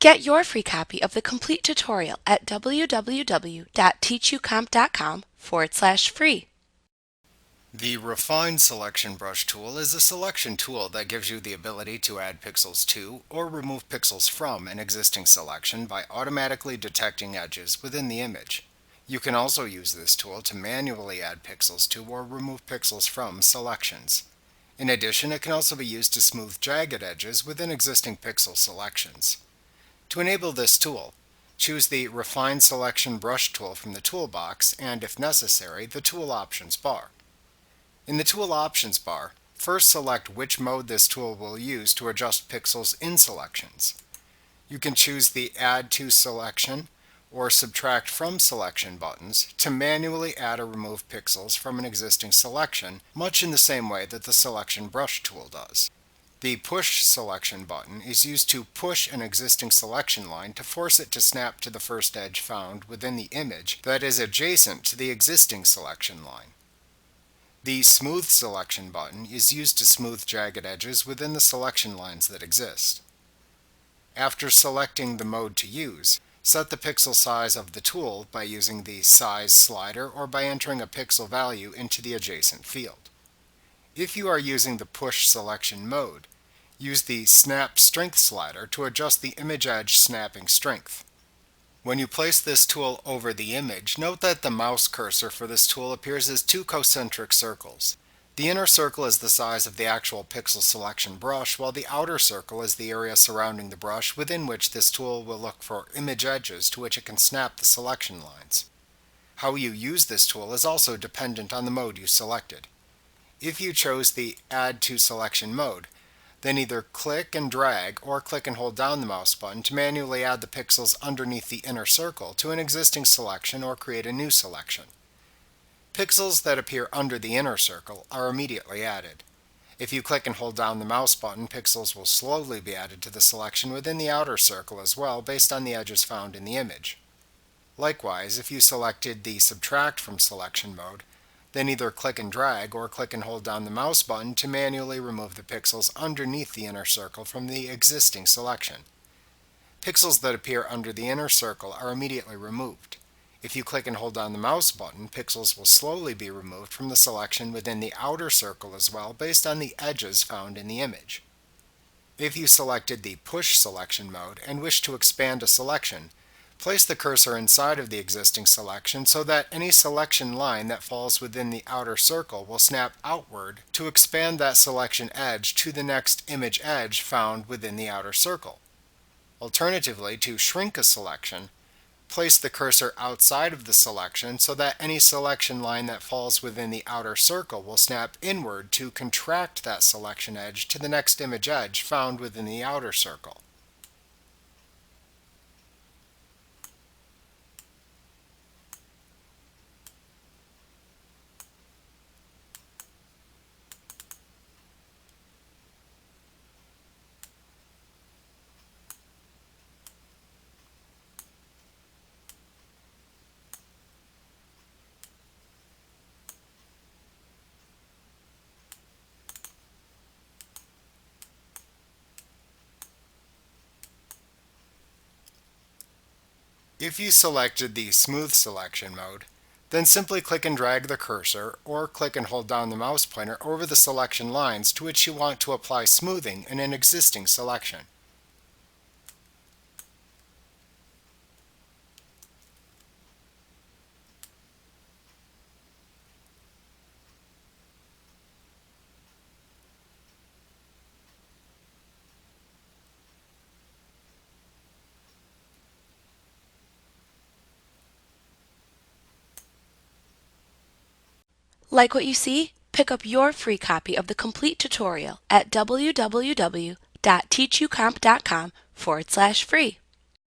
Get your free copy of the complete tutorial at www.teachucomp.com/free. The Refine Selection Brush tool is a selection tool that gives you the ability to add pixels to or remove pixels from an existing selection by automatically detecting edges within the image. You can also use this tool to manually add pixels to or remove pixels from selections. In addition, it can also be used to smooth jagged edges within existing pixel selections. To enable this tool, choose the Refine Selection Brush tool from the toolbox and, if necessary, the Tool Options bar. In the Tool Options bar, first select which mode this tool will use to adjust pixels in selections. You can choose the Add to Selection or Subtract from Selection buttons to manually add or remove pixels from an existing selection, much in the same way that the Selection Brush tool does. The Push Selection button is used to push an existing selection line to force it to snap to the first edge found within the image that is adjacent to the existing selection line. The Smooth Selection button is used to smooth jagged edges within the selection lines that exist. After selecting the mode to use, set the pixel size of the tool by using the Size slider or by entering a pixel value into the adjacent field. If you are using the Push Selection mode, use the Snap Strength slider to adjust the image edge snapping strength. When you place this tool over the image, note that the mouse cursor for this tool appears as two concentric circles. The inner circle is the size of the actual pixel selection brush, while the outer circle is the area surrounding the brush within which this tool will look for image edges to which it can snap the selection lines. How you use this tool is also dependent on the mode you selected. If you chose the Add to Selection mode, then either click and drag or click and hold down the mouse button to manually add the pixels underneath the inner circle to an existing selection or create a new selection. Pixels that appear under the inner circle are immediately added. If you click and hold down the mouse button, pixels will slowly be added to the selection within the outer circle as well, based on the edges found in the image. Likewise, if you selected the Subtract from Selection mode, then either click and drag or click and hold down the mouse button to manually remove the pixels underneath the inner circle from the existing selection. Pixels that appear under the inner circle are immediately removed. If you click and hold down the mouse button, pixels will slowly be removed from the selection within the outer circle as well, based on the edges found in the image. If you selected the Push Selection mode and wish to expand a selection, place the cursor inside of the existing selection so that any selection line that falls within the outer circle will snap outward to expand that selection edge to the next image edge found within the outer circle. Alternatively, to shrink a selection, place the cursor outside of the selection so that any selection line that falls within the outer circle will snap inward to contract that selection edge to the next image edge found within the outer circle. If you selected the Smooth Selection mode, then simply click and drag the cursor or click and hold down the mouse pointer over the selection lines to which you want to apply smoothing in an existing selection. Like what you see? Pick up your free copy of the complete tutorial at www.teachucomp.com/free.